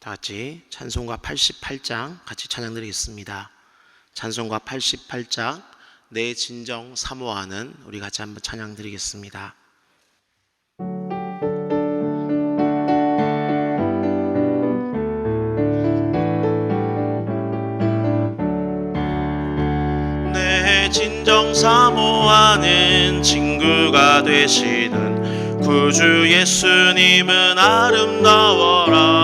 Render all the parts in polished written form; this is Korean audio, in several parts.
다 같이 찬송가 88장 같이 찬양 드리겠습니다. 찬송가 88장 내 진정 사모하는 우리 같이 한번 찬양 드리겠습니다. 내 진정 사모하는 친구가 되시는 구주 예수님은 아름다워라.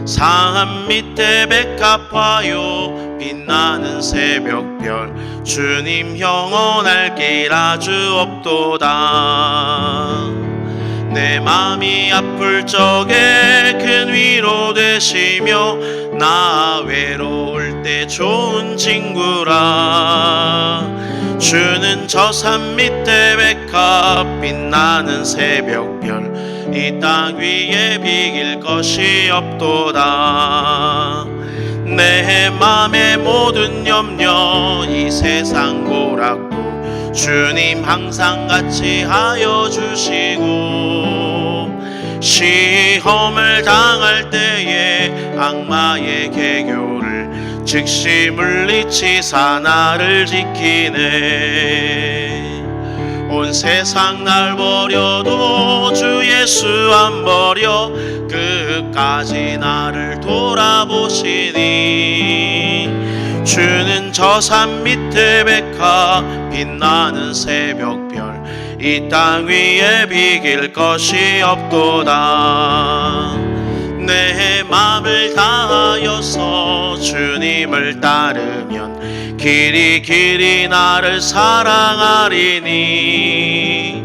산 밑에 백합화요 빛나는 새벽별 주님 영원할 길 아주 없도다. 내 맘이 아플 적에 큰 위로 되시며 나 외로울 때 좋은 친구라. 주는 저 산 밑에 백합 빛나는 새벽별 이 땅 위에 비길 것이 없도다. 내 맘의 모든 염려 이 세상 고락도 주님 항상 같이 하여 주시고, 시험을 당할 때에 악마의 계교를 즉시 물리치사 나를 지키네. 온 세상 날 버려도 주 예수 안 버려 끝까지 나를 돌아보시니. 주는 저 산 밑에 백합 빛나는 새벽별 이 땅 위에 비길 것이 없도다. 내 맘을 다하여서 주님을 따르면 길이 길이 나를 사랑하리니.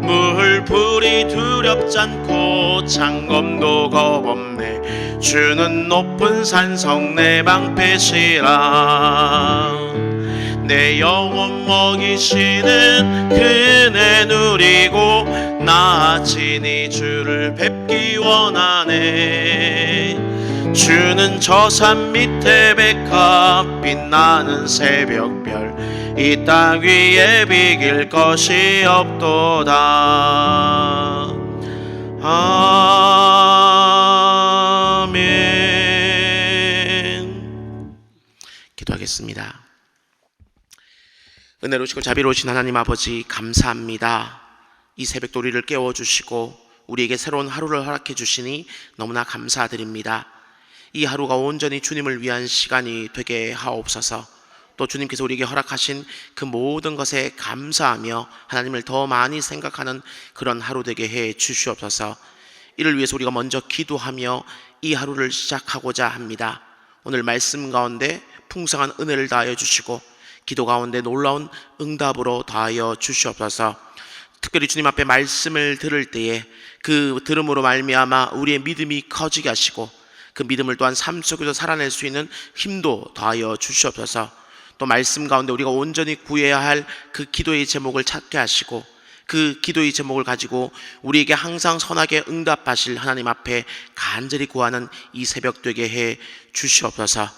물불이 두렵지 않고 창검도 겁없네. 주는 높은 산성 내 방패시라. 내 영혼 먹이시는 그네 누리고 나 친히 주를 뵙기 원하네. 주는 저 산 밑에 백합 빛나는 새벽별 이 땅 위에 비길 것이 없도다. 아멘. 기도하겠습니다. 은혜로우시고 자비로우신 하나님 아버지, 감사합니다. 이 새벽도 우리를 깨워주시고 우리에게 새로운 하루를 허락해 주시니 너무나 감사드립니다. 이 하루가 온전히 주님을 위한 시간이 되게 하옵소서. 또 주님께서 우리에게 허락하신 그 모든 것에 감사하며 하나님을 더 많이 생각하는 그런 하루 되게 해 주시옵소서. 이를 위해서 우리가 먼저 기도하며 이 하루를 시작하고자 합니다. 오늘 말씀 가운데 풍성한 은혜를 다하여 주시고 기도 가운데 놀라운 응답으로 다하여 주시옵소서. 특별히 주님 앞에 말씀을 들을 때에 그 들음으로 말미암아 우리의 믿음이 커지게 하시고 그 믿음을 또한 삶 속에서 살아낼 수 있는 힘도 더하여 주시옵소서. 또 말씀 가운데 우리가 온전히 구해야 할 그 기도의 제목을 찾게 하시고 그 기도의 제목을 가지고 우리에게 항상 선하게 응답하실 하나님 앞에 간절히 구하는 이 새벽 되게 해 주시옵소서.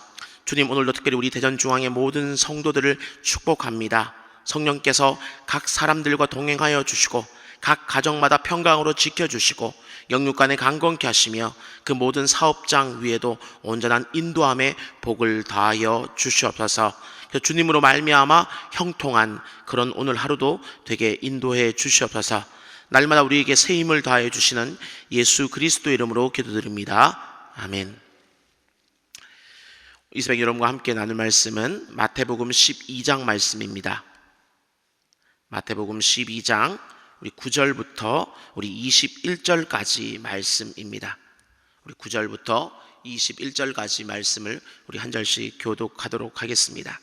주님, 오늘도 특별히 우리 대전중앙의 모든 성도들을 축복합니다. 성령께서 각 사람들과 동행하여 주시고 각 가정마다 평강으로 지켜주시고 영육간에 강건케 하시며 그 모든 사업장 위에도 온전한 인도함의 복을 다하여 주시옵소서. 주님으로 말미암아 형통한 그런 오늘 하루도 되게 인도해 주시옵소서. 날마다 우리에게 새 힘을 다하여 주시는 예수 그리스도의 이름으로 기도드립니다. 아멘. 이 새벽 여러분과 함께 나눌 말씀은 마태복음 12장 말씀입니다. 마태복음 12장 우리 9절부터 우리 21절까지 말씀입니다. 우리 9절부터 21절까지 말씀을 우리 한 절씩 교독하도록 하겠습니다.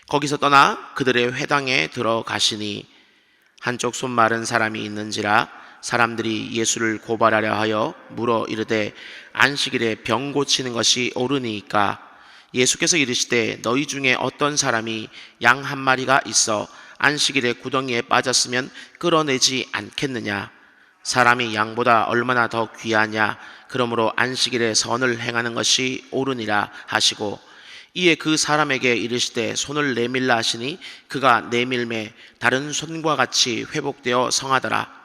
거기서 떠나 그들의 회당에 들어가시니 한쪽 손 마른 사람이 있는지라 사람들이 예수를 고발하려 하여 물어 이르되 안식일에 병 고치는 것이 옳으니까? 예수께서 이르시되 너희 중에 어떤 사람이 양 한 마리가 있어 안식일에 구덩이에 빠졌으면 끌어내지 않겠느냐? 사람이 양보다 얼마나 더 귀하냐? 그러므로 안식일에 선을 행하는 것이 옳으니라 하시고, 이에 그 사람에게 이르시되 손을 내밀라 하시니 그가 내밀매 다른 손과 같이 회복되어 성하더라.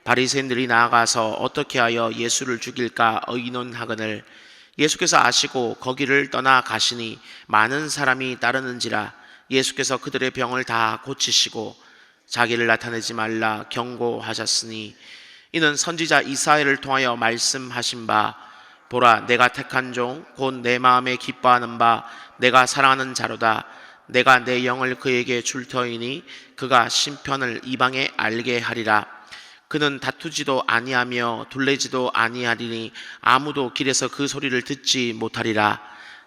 바리새인들이 나아가서 어떻게 하여 예수를 죽일까 의논하거늘 예수께서 아시고 거기를 떠나 가시니 많은 사람이 따르는지라 예수께서 그들의 병을 다 고치시고 자기를 나타내지 말라 경고하셨으니 이는 선지자 이사야를 통하여 말씀하신 바 보라 내가 택한 종 곧 내 마음에 기뻐하는 바 내가 사랑하는 자로다 내가 내 영을 그에게 줄 터이니 그가 심편을 이방에 알게 하리라 그는 다투지도 아니하며 둘레지도 아니하리니 아무도 길에서 그 소리를 듣지 못하리라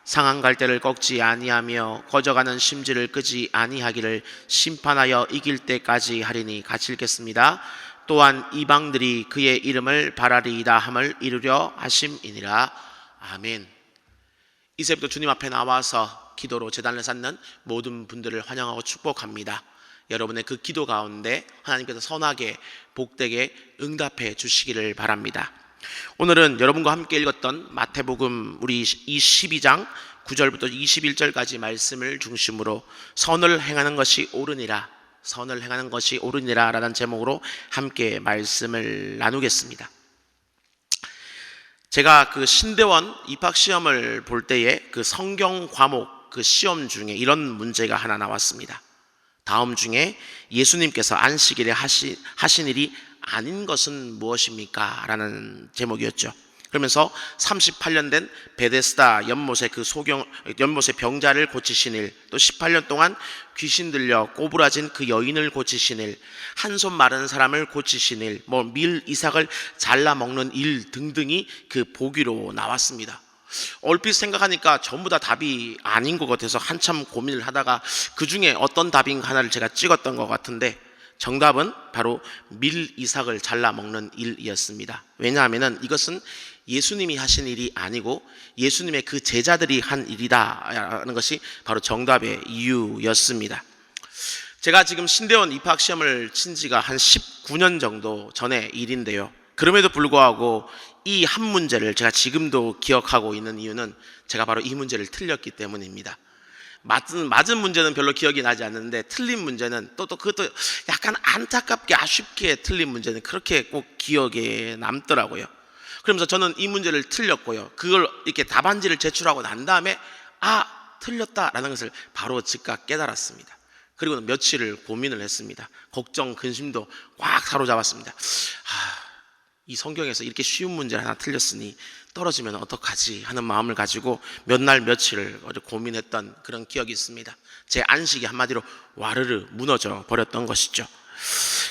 상한 갈대를 꺾지 아니하며 거저가는 심지를 끄지 아니하기를 심판하여 이길 때까지 하리니 같이 읽겠습니다. 또한 이방들이 그의 이름을 바라리이다 함을 이루려 하심이니라. 아멘. 이제부터 주님 앞에 나와서 기도로 제단을 쌓는 모든 분들을 환영하고 축복합니다. 여러분의 그 기도 가운데 하나님께서 선하게 복되게 응답해 주시기를 바랍니다. 오늘은 여러분과 함께 읽었던 마태복음 우리 12장 9절부터 21절까지 말씀을 중심으로 선을 행하는 것이 옳으니라, 선을 행하는 것이 옳으니라 라는 제목으로 함께 말씀을 나누겠습니다. 제가 그 신대원 입학시험을 볼 때에 그 성경 과목 그 시험 중에 이런 문제가 하나 나왔습니다. 다음 중에 예수님께서 안식일에 하신 일이 아닌 것은 무엇입니까? 라는 제목이었죠. 그러면서 38년 된 베데스다 연못의 연못의 병자를 고치신 일, 또 18년 동안 귀신 들려 꼬부라진 그 여인을 고치신 일, 한 손 마른 사람을 고치신 일, 밀 이삭을 잘라 먹는 일 등등이 그 보기로 나왔습니다. 얼핏 생각하니까 전부 다 답이 아닌 것 같아서 한참 고민을 하다가 그 중에 어떤 답인가 하나를 제가 찍었던 것 같은데 정답은 바로 밀 이삭을 잘라 먹는 일이었습니다. 왜냐하면 이것은 예수님이 하신 일이 아니고 예수님의 그 제자들이 한 일이다라는 것이 바로 정답의 이유였습니다. 제가 지금 신대원 입학시험을 친 지가 한 19년 정도 전의 일인데요. 그럼에도 불구하고 이 한 문제를 제가 지금도 기억하고 있는 이유는 제가 바로 이 문제를 틀렸기 때문입니다. 맞은 문제는 별로 기억이 나지 않는데 틀린 문제는 또 그것도 약간 안타깝게 아쉽게 틀린 문제는 그렇게 꼭 기억에 남더라고요. 그러면서 저는 이 문제를 틀렸고요. 그걸 이렇게 답안지를 제출하고 난 다음에 틀렸다라는 것을 바로 즉각 깨달았습니다. 그리고는 며칠을 고민을 했습니다. 걱정, 근심도 꽉 사로잡았습니다. 이 성경에서 이렇게 쉬운 문제를 하나 틀렸으니 떨어지면 어떡하지 하는 마음을 가지고 몇 날 며칠을 고민했던 그런 기억이 있습니다. 제 안식이 한마디로 와르르 무너져 버렸던 것이죠.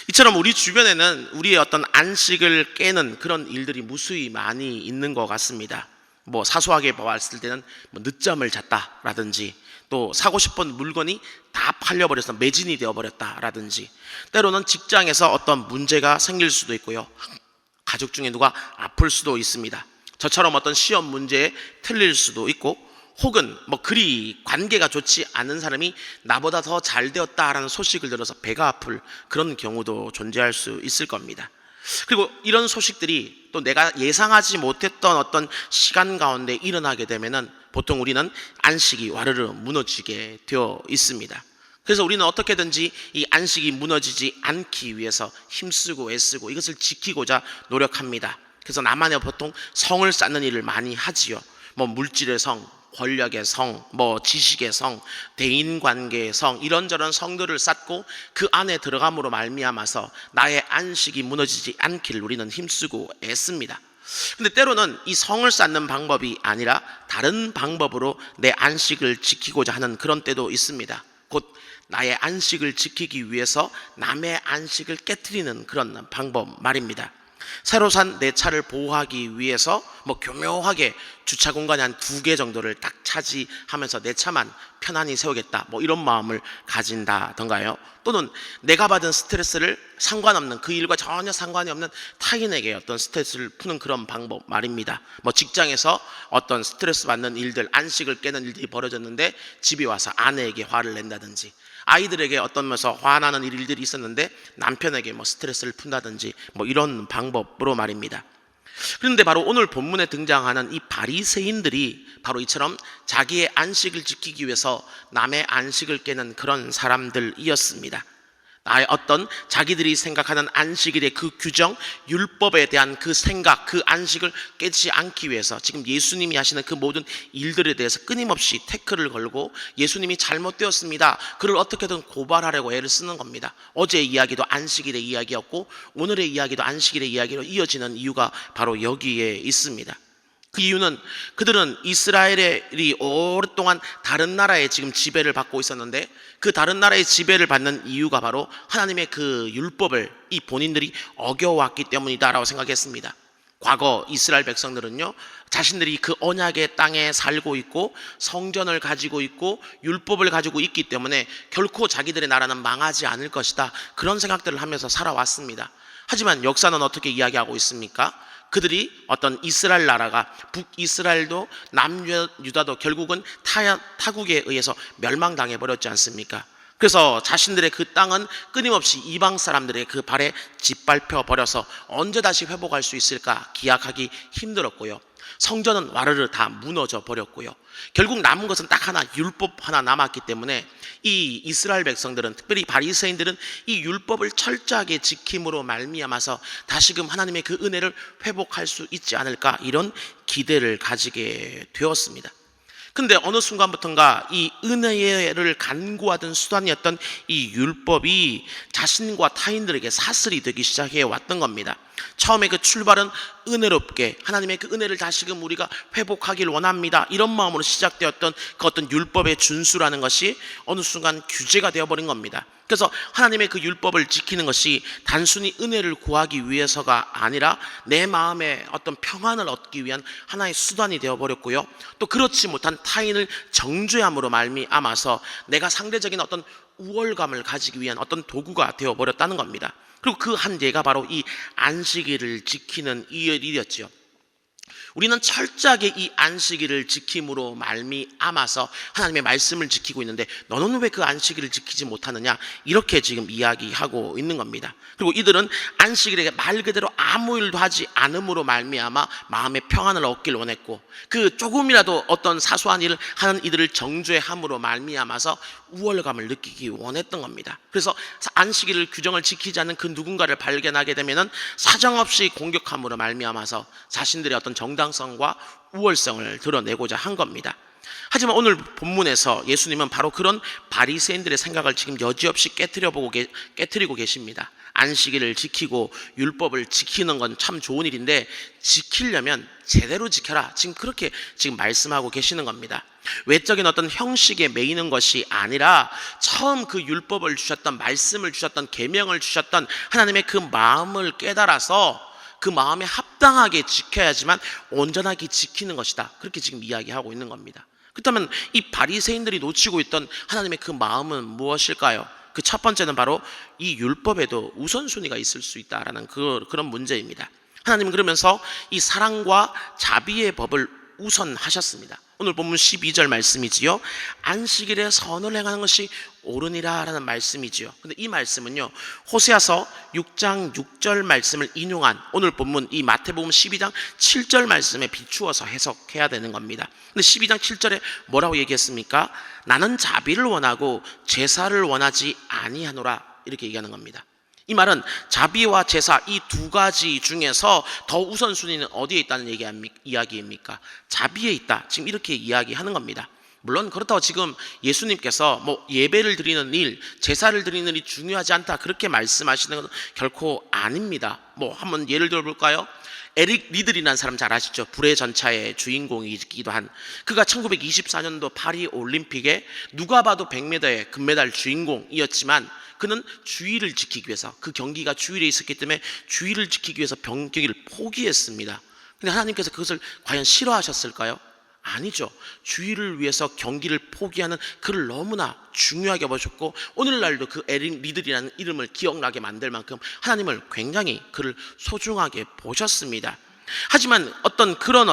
이처럼 우리 주변에는 우리의 어떤 안식을 깨는 그런 일들이 무수히 많이 있는 것 같습니다. 사소하게 봤을 때는 늦잠을 잤다라든지 또 사고 싶은 물건이 다 팔려버려서 매진이 되어버렸다라든지 때로는 직장에서 어떤 문제가 생길 수도 있고요. 가족 중에 누가 아플 수도 있습니다. 저처럼 어떤 시험 문제에 틀릴 수도 있고 혹은 그리 관계가 좋지 않은 사람이 나보다 더 잘 되었다라는 소식을 들어서 배가 아플 그런 경우도 존재할 수 있을 겁니다. 그리고 이런 소식들이 또 내가 예상하지 못했던 어떤 시간 가운데 일어나게 되면은 보통 우리는 안식이 와르르 무너지게 되어 있습니다. 그래서 우리는 어떻게든지 이 안식이 무너지지 않기 위해서 힘쓰고 애쓰고 이것을 지키고자 노력합니다. 그래서 나만의 보통 성을 쌓는 일을 많이 하지요. 물질의 성, 권력의 성, 지식의 성, 대인관계의 성, 이런저런 성들을 쌓고 그 안에 들어감으로 말미암아서 나의 안식이 무너지지 않기를 우리는 힘쓰고 애씁니다. 근데 때로는 이 성을 쌓는 방법이 아니라 다른 방법으로 내 안식을 지키고자 하는 그런 때도 있습니다. 곧 나의 안식을 지키기 위해서 남의 안식을 깨트리는 그런 방법 말입니다. 새로 산 내 차를 보호하기 위해서 교묘하게 주차 공간이 한 2개 정도를 딱 차지하면서 내 차만 편안히 세우겠다 이런 마음을 가진다던가요. 또는 내가 받은 스트레스를 상관없는 그 일과 전혀 상관이 없는 타인에게 어떤 스트레스를 푸는 그런 방법 말입니다. 직장에서 어떤 스트레스 받는 일들, 안식을 깨는 일들이 벌어졌는데 집에 와서 아내에게 화를 낸다든지 아이들에게 어떤 면에서 화나는 일들이 있었는데 남편에게 스트레스를 푼다든지 이런 방법으로 말입니다. 그런데 바로 오늘 본문에 등장하는 이 바리새인들이 바로 이처럼 자기의 안식을 지키기 위해서 남의 안식을 깨는 그런 사람들이었습니다. 나의 어떤 자기들이 생각하는 안식일의 그 규정, 율법에 대한 그 생각, 그 안식을 깨지 않기 위해서 지금 예수님이 하시는 그 모든 일들에 대해서 끊임없이 태클을 걸고 예수님이 잘못되었습니다, 그를 어떻게든 고발하려고 애를 쓰는 겁니다. 어제의 이야기도 안식일의 이야기였고 오늘의 이야기도 안식일의 이야기로 이어지는 이유가 바로 여기에 있습니다. 그 이유는 그들은 이스라엘이 오랫동안 다른 나라의 지금 지배를 받고 있었는데, 그 다른 나라의 지배를 받는 이유가 바로 하나님의 그 율법을 이 본인들이 어겨왔기 때문이다라고 생각했습니다. 과거 이스라엘 백성들은요, 자신들이 그 언약의 땅에 살고 있고 성전을 가지고 있고 율법을 가지고 있기 때문에 결코 자기들의 나라는 망하지 않을 것이다, 그런 생각들을 하면서 살아왔습니다. 하지만 역사는 어떻게 이야기하고 있습니까? 그들이 어떤 이스라엘 나라가, 북이스라엘도 남유다도 결국은 타국에 의해서 멸망당해 버렸지 않습니까? 그래서 자신들의 그 땅은 끊임없이 이방 사람들의 그 발에 짓밟혀 버려서 언제 다시 회복할 수 있을까 기약하기 힘들었고요. 성전은 와르르 다 무너져 버렸고요. 결국 남은 것은 딱 하나, 율법 하나 남았기 때문에 이 이스라엘 백성들은, 특별히 바리새인들은 이 율법을 철저하게 지킴으로 말미암아서 다시금 하나님의 그 은혜를 회복할 수 있지 않을까, 이런 기대를 가지게 되었습니다. 근데 어느 순간부터인가 이 은혜를 간구하던 수단이었던 이 율법이 자신과 타인들에게 사슬이 되기 시작해 왔던 겁니다. 처음에 그 출발은 은혜롭게 하나님의 그 은혜를 다시금 우리가 회복하길 원합니다, 이런 마음으로 시작되었던 그 어떤 율법의 준수라는 것이 어느 순간 규제가 되어버린 겁니다. 그래서 하나님의 그 율법을 지키는 것이 단순히 은혜를 구하기 위해서가 아니라 내 마음에 어떤 평안을 얻기 위한 하나의 수단이 되어버렸고요, 또 그렇지 못한 타인을 정죄함으로 말미암아서 내가 상대적인 어떤 우월감을 가지기 위한 어떤 도구가 되어버렸다는 겁니다. 그리고 그 한 예가 바로 이 안식일을 지키는 이 일이었죠. 우리는 철저하게 이 안식일을 지킴으로 말미암아서 하나님의 말씀을 지키고 있는데 너는 왜 그 안식일을 지키지 못하느냐, 이렇게 지금 이야기하고 있는 겁니다. 그리고 이들은 안식일에 말 그대로 아무 일도 하지 않음으로 말미암아 마음의 평안을 얻길 원했고, 그 조금이라도 어떤 사소한 일을 하는 이들을 정죄함으로 말미암아서 우월감을 느끼기 원했던 겁니다. 그래서 안식일을 규정을 지키지 않는 그 누군가를 발견하게 되면은 사정없이 공격함으로 말미암아서 자신들의 어떤 정당성과 우월성을 드러내고자 한 겁니다. 하지만 오늘 본문에서 예수님은 바로 그런 바리새인들의 생각을 지금 여지없이 깨트리고 계십니다. 안식일을 지키고 율법을 지키는 건 참 좋은 일인데 지키려면 제대로 지켜라, 지금 그렇게 지금 말씀하고 계시는 겁니다. 외적인 어떤 형식에 매이는 것이 아니라 처음 그 율법을 주셨던, 말씀을 주셨던, 계명을 주셨던 하나님의 그 마음을 깨달아서 그 마음에 합당하게 지켜야지만 온전하게 지키는 것이다, 그렇게 지금 이야기하고 있는 겁니다. 그렇다면 이 바리새인들이 놓치고 있던 하나님의 그 마음은 무엇일까요? 그 첫 번째는 바로 이 율법에도 우선순위가 있을 수 있다라는 그런 문제입니다. 하나님은 그러면서 이 사랑과 자비의 법을 우선하셨습니다. 오늘 본문 12절 말씀이지요, 안식일에 선을 행하는 것이 옳으니라 라는 말씀이지요. 근데 이 말씀은요, 호세아서 6장 6절 말씀을 인용한 오늘 본문 이 마태복음 12장 7절 말씀에 비추어서 해석해야 되는 겁니다. 근데 12장 7절에 뭐라고 얘기했습니까? 나는 자비를 원하고 제사를 원하지 아니하노라, 이렇게 얘기하는 겁니다. 이 말은 자비와 제사 이 두 가지 중에서 더 우선순위는 어디에 있다는 이야기입니까? 자비에 있다, 지금 이렇게 이야기하는 겁니다. 물론 그렇다고 지금 예수님께서 뭐 예배를 드리는 일, 제사를 드리는 일이 중요하지 않다, 그렇게 말씀하시는 건 결코 아닙니다. 뭐 한번 예를 들어볼까요? 에릭 리들이라는 사람 잘 아시죠? 불의 전차의 주인공이기도 한, 그가 1924년도 파리 올림픽에 누가 봐도 100m의 금메달 주인공이었지만 그는 주의를 지키기 위해서, 그 경기가 주일에 있었기 때문에 주의를 지키기 위해서 경기를 포기했습니다. 근데 하나님께서 그것을 과연 싫어하셨을까요? 아니죠. 주의를 위해서 경기를 포기하는 그를 너무나 중요하게 보셨고, 오늘날도 그 에릭 리들이라는 이름을 기억나게 만들 만큼 하나님을 굉장히 그를 소중하게 보셨습니다. 하지만 그런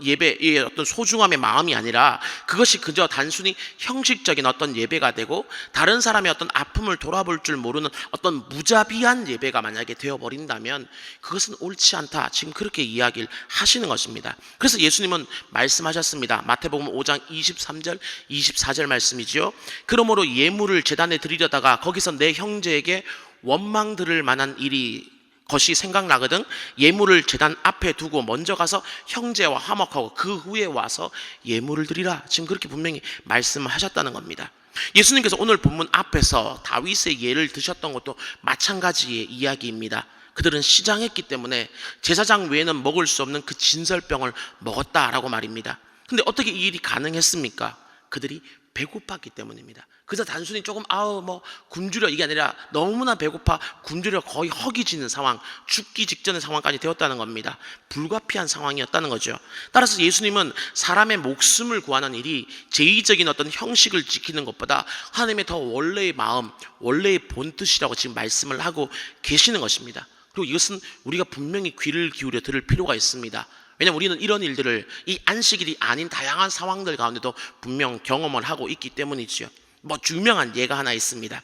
예배의 어떤 소중함의 마음이 아니라 그것이 그저 단순히 형식적인 어떤 예배가 되고 다른 사람의 어떤 아픔을 돌아볼 줄 모르는 어떤 무자비한 예배가 만약에 되어버린다면 그것은 옳지 않다. 지금 그렇게 이야기를 하시는 것입니다. 그래서 예수님은 말씀하셨습니다. 마태복음 5장 23절 24절 말씀이지요. 그러므로 예물을 제단에 드리려다가 거기서 내 형제에게 원망 들을 만한 것이 생각나거든 예물을 제단 앞에 두고 먼저 가서 형제와 화목하고 그 후에 와서 예물을 드리라. 지금 그렇게 분명히 말씀을 하셨다는 겁니다. 예수님께서 오늘 본문 앞에서 다윗의 예를 드셨던 것도 마찬가지의 이야기입니다. 그들은 시장했기 때문에 제사장 외에는 먹을 수 없는 그 진설병을 먹었다라고 말입니다. 근데 어떻게 이 일이 가능했습니까? 그들이 배고팠기 때문입니다. 그래서 단순히 조금 굶주려 이게 아니라 너무나 배고파 굶주려 거의 허기지는 상황, 죽기 직전의 상황까지 되었다는 겁니다. 불가피한 상황이었다는 거죠. 따라서 예수님은 사람의 목숨을 구하는 일이 제의적인 어떤 형식을 지키는 것보다 하나님의 더 원래의 마음, 원래의 본뜻이라고 지금 말씀을 하고 계시는 것입니다. 그리고 이것은 우리가 분명히 귀를 기울여 들을 필요가 있습니다. 왜냐하면 우리는 이런 일들을 이 안식일이 아닌 다양한 상황들 가운데도 분명 경험을 하고 있기 때문이지요. 유명한 예가 하나 있습니다.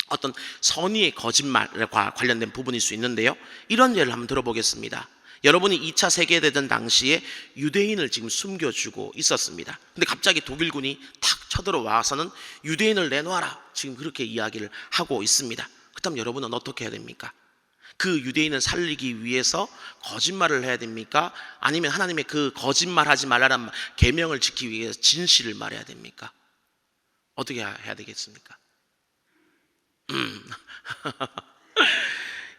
어떤 선의의 거짓말과 관련된 부분일 수 있는데요. 이런 예를 한번 들어보겠습니다. 여러분이 2차 세계대전 당시에 유대인을 지금 숨겨주고 있었습니다. 근데 갑자기 독일군이 탁 쳐들어와서는 유대인을 내놔라. 지금 그렇게 이야기를 하고 있습니다. 그렇다면 여러분은 어떻게 해야 됩니까? 그 유대인을 살리기 위해서 거짓말을 해야 됩니까? 아니면 하나님의 그 거짓말하지 말라는 계명을 지키기 위해서 진실을 말해야 됩니까? 어떻게 해야 되겠습니까?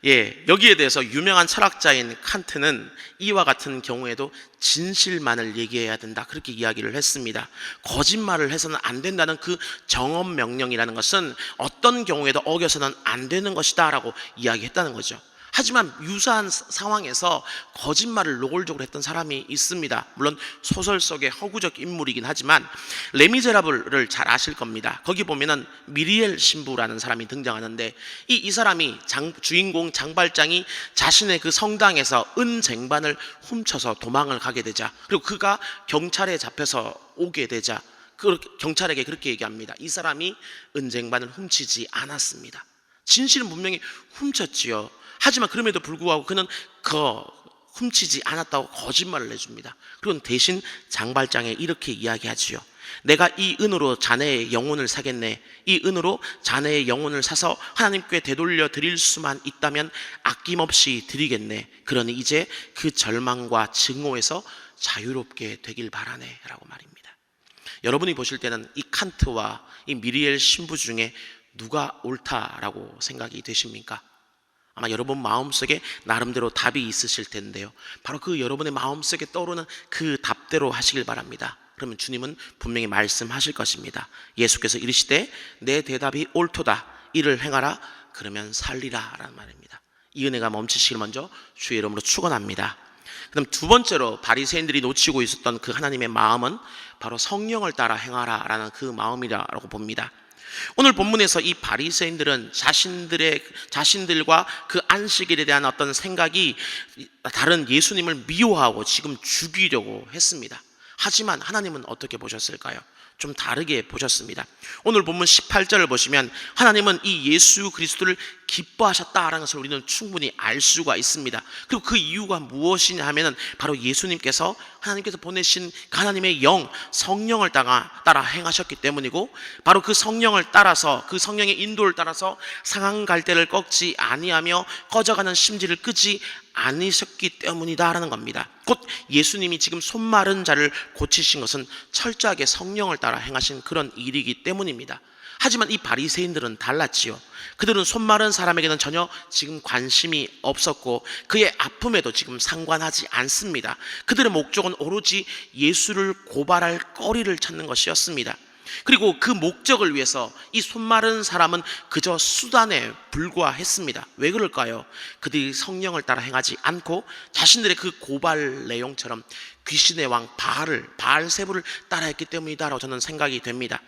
예, 여기에 대해서 유명한 철학자인 칸트는 이와 같은 경우에도 진실만을 얘기해야 된다. 그렇게 이야기를 했습니다. 거짓말을 해서는 안 된다는 그 정엄 명령이라는 것은 어떤 경우에도 어겨서는 안 되는 것이다 라고 이야기했다는 거죠. 하지만 유사한 상황에서 거짓말을 노골적으로 했던 사람이 있습니다. 물론 소설 속의 허구적 인물이긴 하지만 레미제라블을 잘 아실 겁니다. 거기 보면은 미리엘 신부라는 사람이 등장하는데 이 사람이 주인공 장발장이 자신의 그 성당에서 은쟁반을 훔쳐서 도망을 가게 되자, 그리고 그가 경찰에 잡혀서 오게 되자 경찰에게 그렇게 얘기합니다. 이 사람이 은쟁반을 훔치지 않았습니다. 진실은 분명히 훔쳤지요. 하지만 그럼에도 불구하고 그는 훔치지 않았다고 거짓말을 해줍니다. 그리고 대신 장발장에 이렇게 이야기하지요. 내가 이 은으로 자네의 영혼을 사겠네. 이 은으로 자네의 영혼을 사서 하나님께 되돌려 드릴 수만 있다면 아낌없이 드리겠네. 그러니 이제 그 절망과 증오에서 자유롭게 되길 바라네 라고 말입니다. 여러분이 보실 때는 이 칸트와 이 미리엘 신부 중에 누가 옳다라고 생각이 되십니까? 아마 여러분 마음속에 나름대로 답이 있으실 텐데요. 바로 그 여러분의 마음속에 떠오르는 그 답대로 하시길 바랍니다. 그러면 주님은 분명히 말씀하실 것입니다. 예수께서 이르시되 내 대답이 옳도다. 이를 행하라. 그러면 살리라 라는 말입니다. 이 은혜가 멈추시길 먼저 주의 이름으로 축원합니다. 그럼 두 번째로 바리새인들이 놓치고 있었던 그 하나님의 마음은 바로 성령을 따라 행하라 라는 그 마음이라고 봅니다. 오늘 본문에서 이 바리새인들은 자신들과 그 안식일에 대한 어떤 생각이 다른 예수님을 미워하고 지금 죽이려고 했습니다. 하지만 하나님은 어떻게 보셨을까요? 좀 다르게 보셨습니다. 오늘 본문 18절을 보시면 하나님은 이 예수 그리스도를 기뻐하셨다라는 것을 우리는 충분히 알 수가 있습니다. 그리고 그 이유가 무엇이냐 하면은 바로 예수님께서 하나님께서 보내신 하나님의 영 성령을 따라 행하셨기 때문이고, 바로 그 성령을 따라서 그 성령의 인도를 따라서 상한 갈대를 꺾지 아니하며 꺼져가는 심지를 끄지 않으셨기 때문이다라는 겁니다. 곧 예수님이 지금 손마른 자를 고치신 것은 철저하게 성령을 따라 행하신 그런 일이기 때문입니다. 하지만 이 바리새인들은 달랐지요. 그들은 손마른 사람에게는 전혀 지금 관심이 없었고 그의 아픔에도 지금 상관하지 않습니다. 그들의 목적은 오로지 예수를 고발할 거리를 찾는 것이었습니다. 그리고 그 목적을 위해서 이 손마른 사람은 그저 수단에 불과했습니다. 왜 그럴까요? 그들이 성령을 따라 행하지 않고 자신들의 그 고발 내용처럼 귀신의 왕 바알세부를 따라했기 때문이다라고 저는 생각이 됩니다.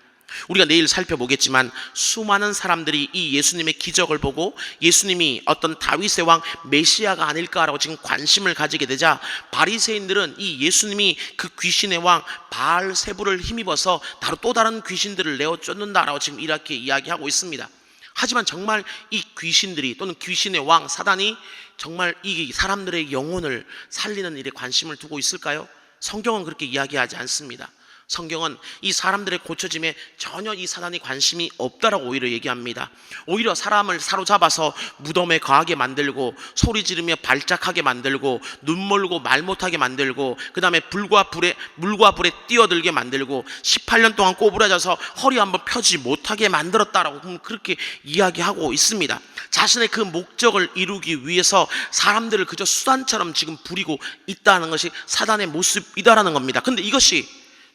우리가 내일 살펴보겠지만 수많은 사람들이 이 예수님의 기적을 보고 예수님이 어떤 다윗의 왕 메시아가 아닐까라고 지금 관심을 가지게 되자, 바리새인들은 이 예수님이 그 귀신의 왕 바알세불을 힘입어서 또 다른 귀신들을 내어 쫓는다라고 지금 이렇게 이야기하고 있습니다. 하지만 정말 이 귀신들이 또는 귀신의 왕 사단이 정말 이 사람들의 영혼을 살리는 일에 관심을 두고 있을까요? 성경은 그렇게 이야기하지 않습니다. 성경은 이 사람들의 고쳐짐에 전혀 이 사단이 관심이 없다라고 오히려 얘기합니다. 오히려 사람을 사로잡아서 무덤에 거하게 만들고 소리 지르며 발작하게 만들고 눈 멀고 말 못하게 만들고 그 다음에 물과 불에 뛰어들게 만들고 18년 동안 꼬부라져서 허리 한번 펴지 못하게 만들었다라고 그렇게 이야기하고 있습니다. 자신의 그 목적을 이루기 위해서 사람들을 그저 수단처럼 지금 부리고 있다는 것이 사단의 모습이다라는 겁니다. 근데 이것이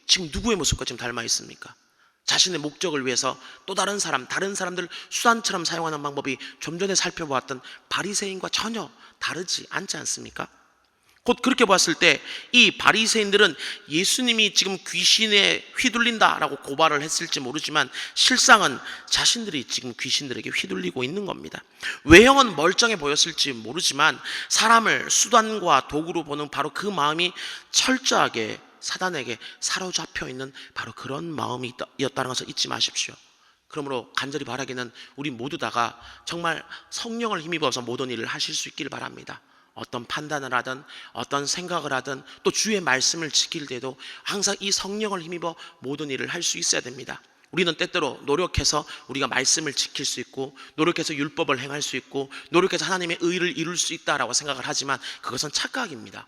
지금 누구의 모습과 지금 닮아 있습니까? 자신의 목적을 위해서 또 다른 사람들을 수단처럼 사용하는 방법이 좀 전에 살펴보았던 바리새인과 전혀 다르지 않지 않습니까? 곧 그렇게 보았을 때 이 바리새인들은 예수님이 지금 귀신에 휘둘린다라고 고발을 했을지 모르지만 실상은 자신들이 지금 귀신들에게 휘둘리고 있는 겁니다. 외형은 멀쩡해 보였을지 모르지만 사람을 수단과 도구로 보는 바로 그 마음이 철저하게 사단에게 사로잡혀 있는 바로 그런 마음이었다는 것을 잊지 마십시오. 그러므로 간절히 바라기는 우리 모두 다가 정말 성령을 힘입어서 모든 일을 하실 수 있기를 바랍니다. 어떤 판단을 하든 어떤 생각을 하든 또 주의 말씀을 지킬 때도 항상 이 성령을 힘입어 모든 일을 할 수 있어야 됩니다. 우리는 때때로 노력해서 우리가 말씀을 지킬 수 있고 노력해서 율법을 행할 수 있고 노력해서 하나님의 의를 이룰 수 있다라고 생각을 하지만 그것은 착각입니다.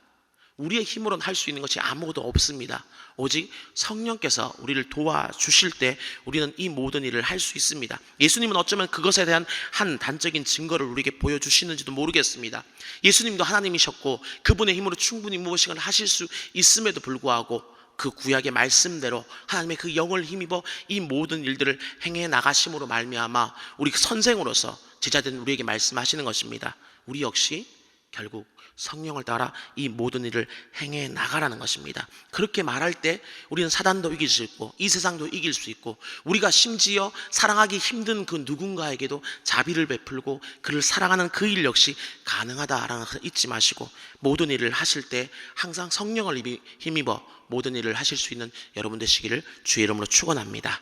우리의 힘으로는 할 수 있는 것이 아무것도 없습니다. 오직 성령께서 우리를 도와주실 때 우리는 이 모든 일을 할 수 있습니다. 예수님은 어쩌면 그것에 대한 한 단적인 증거를 우리에게 보여주시는지도 모르겠습니다. 예수님도 하나님이셨고 그분의 힘으로 충분히 무엇인가 하실 수 있음에도 불구하고 그 구약의 말씀대로 하나님의 그 영을 힘입어 이 모든 일들을 행해 나가심으로 말미암아 우리 선생으로서 제자된 우리에게 말씀하시는 것입니다. 우리 역시 결국 성령을 따라 이 모든 일을 행해 나가라는 것입니다. 그렇게 말할 때 우리는 사단도 이길 수 있고 이 세상도 이길 수 있고 우리가 심지어 사랑하기 힘든 그 누군가에게도 자비를 베풀고 그를 사랑하는 그 일 역시 가능하다라는 것을 잊지 마시고 모든 일을 하실 때 항상 성령을 힘입어 모든 일을 하실 수 있는 여러분 되시기를 주의 이름으로 축원합니다.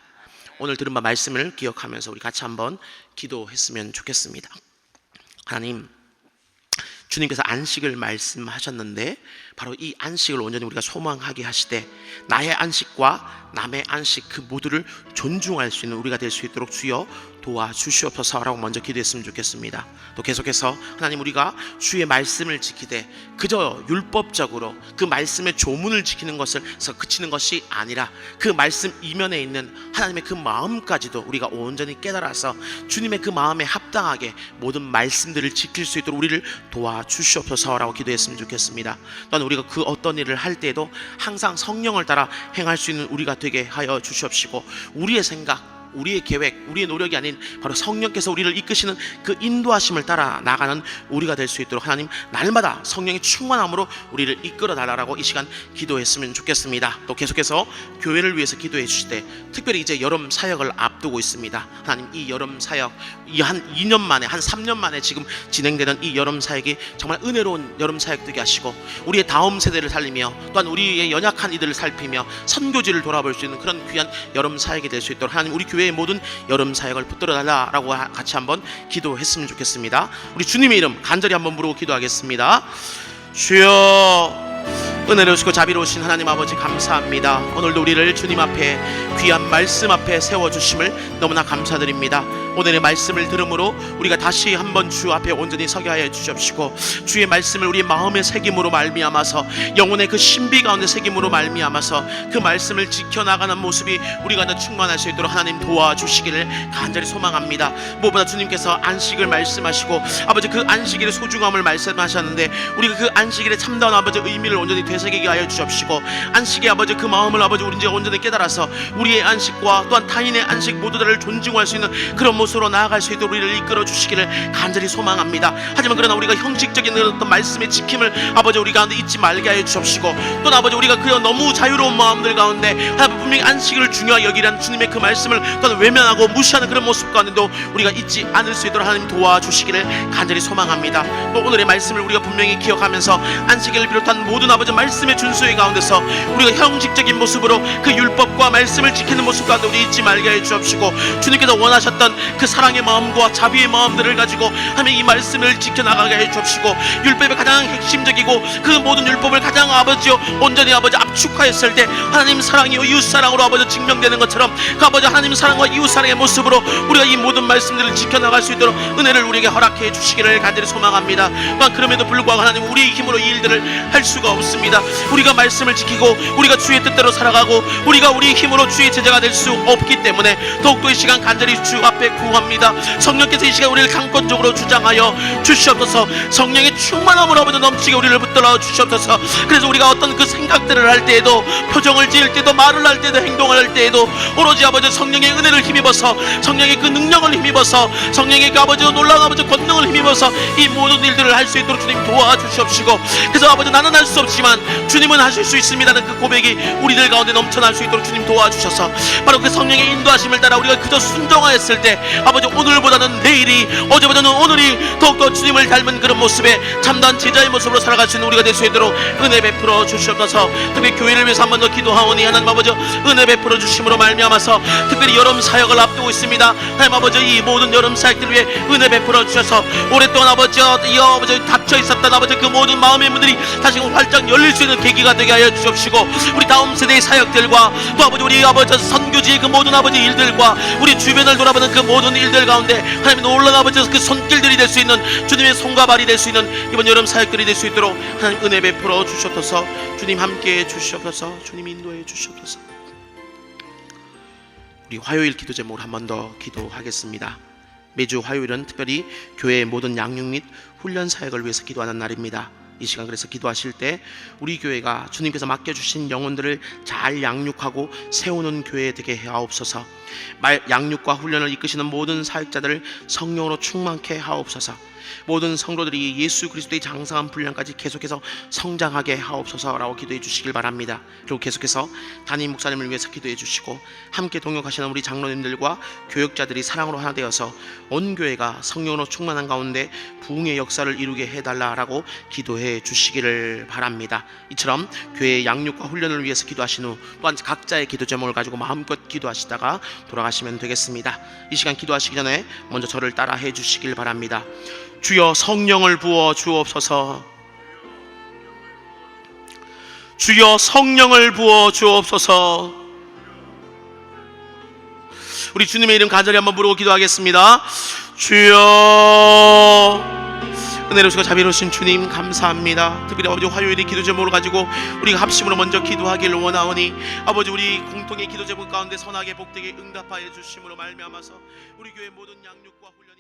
오늘 들은 바 말씀을 기억하면서 우리 같이 한번 기도했으면 좋겠습니다. 하나님, 주님께서 안식을 말씀하셨는데 바로 이 안식을 온전히 우리가 소망하게 하시되 나의 안식과 남의 안식 그 모두를 존중할 수 있는 우리가 될 수 있도록 주여 도와주시옵소서라고 먼저 기도했으면 좋겠습니다. 또 계속해서 하나님, 우리가 주의 말씀을 지키되 그저 율법적으로 그 말씀의 조문을 지키는 것에서 그치는 것이 아니라 그 말씀 이면에 있는 하나님의 그 마음까지도 우리가 온전히 깨달아서 주님의 그 마음에 합당하게 모든 말씀들을 지킬 수 있도록 우리를 도와주시옵소서라고 기도했으면 좋겠습니다. 또한 우리가 그 어떤 일을 할 때에도 항상 성령을 따라 행할 수 있는 우리가 되게 하여 주시옵시고 우리의 생각, 우리의 계획, 우리의 노력이 아닌 바로 성령께서 우리를 이끄시는 그 인도하심을 따라 나가는 우리가 될 수 있도록 하나님, 날마다 성령의 충만함으로 우리를 이끌어 달라고 이 시간 기도했으면 좋겠습니다. 또 계속해서 교회를 위해서 기도해 주시되 특별히 이제 여름 사역을 앞두고 있습니다. 하나님, 이 여름 사역, 이 한 2년 만에, 한 3년 만에 지금 진행되는 이 여름 사역이 정말 은혜로운 여름 사역 되게 하시고 우리의 다음 세대를 살리며 또한 우리의 연약한 이들을 살피며 선교지를 돌아볼 수 있는 그런 귀한 여름 사역이 될 수 있도록 하나님, 우리 교회의 모든 여름 사역을 붙들어 달라라고 같이 한번 기도했으면 좋겠습니다. 우리 주님의 이름 간절히 한번 부르고 기도하겠습니다. 주여, 은혜로우시고 자비로우신 하나님 아버지, 감사합니다. 오늘도 우리를 주님 앞에 귀한 말씀 앞에 세워주심을 너무나 감사드립니다. 오늘의 말씀을 들음으로 우리가 다시 한번 주 앞에 온전히 서게 하여 주시옵시고 주의 말씀을 우리 마음의 새김으로 말미암아서 영혼의 그 신비 가운데 새김으로 말미암아서 그 말씀을 지켜나가는 모습이 우리가 더 충만할 수 있도록 하나님 도와주시기를 간절히 소망합니다. 무엇보다 주님께서 안식을 말씀하시고 아버지 그 안식일의 소중함을 말씀하셨는데 우리가 그 안식일의 참다운 아버지 의미를 온전히 되새기게 하여 주시옵시고 안식의 아버지 그 마음을 아버지 우리 이제 온전히 깨달아서 우리의 안식과 또한 타인의 안식 모두 다를 존중할 수 있는 그런 모습으로 나아갈 수 있도록 우리를 이끌어 주시기를 간절히 소망합니다. 하지만 그러나 우리가 형식적인 어떤 말씀의 지킴을 아버지 우리 가운데 잊지 말게 하여 주옵시고, 또 아버지 우리가 그 너무 자유로운 마음들 가운데 분명히 안식일을 중요하게 여기란 주님의 그 말씀을 또는 외면하고 무시하는 그런 모습 가운데도 우리가 잊지 않을 수 있도록 하나님 도와주시기를 간절히 소망합니다. 또 오늘의 말씀을 우리가 분명히 기억하면서 안식일을 비롯한 모든 아버지 말씀의 준수의 가운데서 우리가 형식적인 모습으로 그 율법과 말씀을 지키는 모습 가운데 우리 잊지 말게 해 주옵시고, 주님께서 원하셨던 그 사랑의 마음과 자비의 마음들을 가지고 하나님 이 말씀을 지켜나가게 해 주옵시고, 율법의 가장 핵심적이고 그 모든 율법을 가장 아버지요 온전히 아버지 압축하였을 때 하나님 사랑이요 이웃사랑으로 아버지 증명되는 것처럼 그 아버지 하나님 사랑과 이웃사랑의 모습으로 우리가 이 모든 말씀들을 지켜나갈 수 있도록 은혜를 우리에게 허락해 주시기를 간절히 소망합니다. 또한 그럼에도 불구하고 하나님 우리의 힘으로 이 일들을 할 수가 없습니다. 우리가 말씀을 지키고 우리가 주의 뜻대로 살아가고 우리가 우리의 힘으로 주의 제자가 될 수 없기 때문에 더욱더 이 시간 간절히 주 앞에 구합니다. 성령께서 이 시간 우리를 강권적으로 주장하여 주시옵소서. 성령의 충만함으로 아버지 넘치게 우리를 붙들어 주시옵소서. 그래서 우리가 어떤 그 생각들을 할 때에도, 표정을 지을 때도, 말을 할 때도, 행동을 할 때에도 오로지 아버지 성령의 은혜를 힘입어서, 성령의 그 능력을 힘입어서, 성령의 그 아버지 놀라운 아버지 권능을 힘입어서 이 모든 일들을 할 수 있도록 주님 도와주시옵시고, 그래서 아버지 나는 할 수 없지만 주님은 하실 수 있습니다는 그 고백이 우리들 가운데 넘쳐날 수 있도록 주님 도와주셔서 바로 그 성령의 인도하심을 따라 우리가 그저 순종하였을 때 아버지 오늘보다는 내일이, 어제보다는 오늘이 더욱더 주님을 닮은 그런 모습에 참다한 제자의 모습으로 살아갈 수 있는 우리가 될 수 있도록 은혜 베풀어 주시옵소서. 특별히 교회를 위해서 한 번 더 기도하오니 하나님 아버지 은혜 베풀어 주심으로 말미암아서 특별히 여름 사역을 앞두고 있습니다. 하나님 아버지 이 모든 여름 사역들을 위해 은혜 베풀어 주셔서 오랫동안 아버지 이 아버지 닫혀 있었던 아버지 그 모든 마음의 문들이 다시 활짝 열릴 수 있는 계기가 되게 하여 주옵시고, 우리 다음 세대의 사역들과 또 아버지 우리 아버지 선교지의 그 모든 아버지 일들과 우리 주변을 돌아보는 그 모든 일들 가운데 하나님 놀라운 아버지 그 손길들이 될 수 있는 주님의 손과 발이 될 수 있는 이번 여름 사역들이 될 수 있도록 하나님 은혜 베풀어 주시옵소서. 주님 함께해 주시옵소서. 주님 인도해 주시옵소서. 우리 화요일 기도 제목을 한 번 더 기도하겠습니다. 매주 화요일은 특별히 교회의 모든 양육 및 훈련 사역을 위해서 기도하는 날입니다. 이 시간 그래서 기도하실 때 우리 교회가 주님께서 맡겨주신 영혼들을 잘 양육하고 세우는 교회 되게 하옵소서. 양육과 훈련을 이끄시는 모든 사역자들을 성령으로 충만케 하옵소서. 모든 성도들이 예수 그리스도의 장성한 분량까지 계속해서 성장하게 하옵소서라고 기도해 주시길 바랍니다. 그리고 계속해서 담임 목사님을 위해서 기도해 주시고, 함께 동역하시는 우리 장로님들과 교역자들이 사랑으로 하나 되어서 온 교회가 성령으로 충만한 가운데 부흥의 역사를 이루게 해달라라고 기도해 주시기를 바랍니다. 이처럼 교회의 양육과 훈련을 위해서 기도하신 후 또한 각자의 기도 제목을 가지고 마음껏 기도하시다가 돌아가시면 되겠습니다. 이 시간 기도하시기 전에 먼저 저를 따라 해 주시길 바랍니다. 주여 성령을 부어 주옵소서. 주여 성령을 부어 주옵소서. 우리 주님의 이름 간절히 한번 부르고 기도하겠습니다. 주여. 은혜로우시고 자비로우신 주님 감사합니다. 특별히 아버지 화요일의 기도 제목을 가지고 우리가 합심으로 먼저 기도하기를 원하오니 아버지 우리 공통의 기도 제목 가운데 선하게 복되게 응답하여 주심으로 말미암아서 우리 교회 모든 양육과 훈련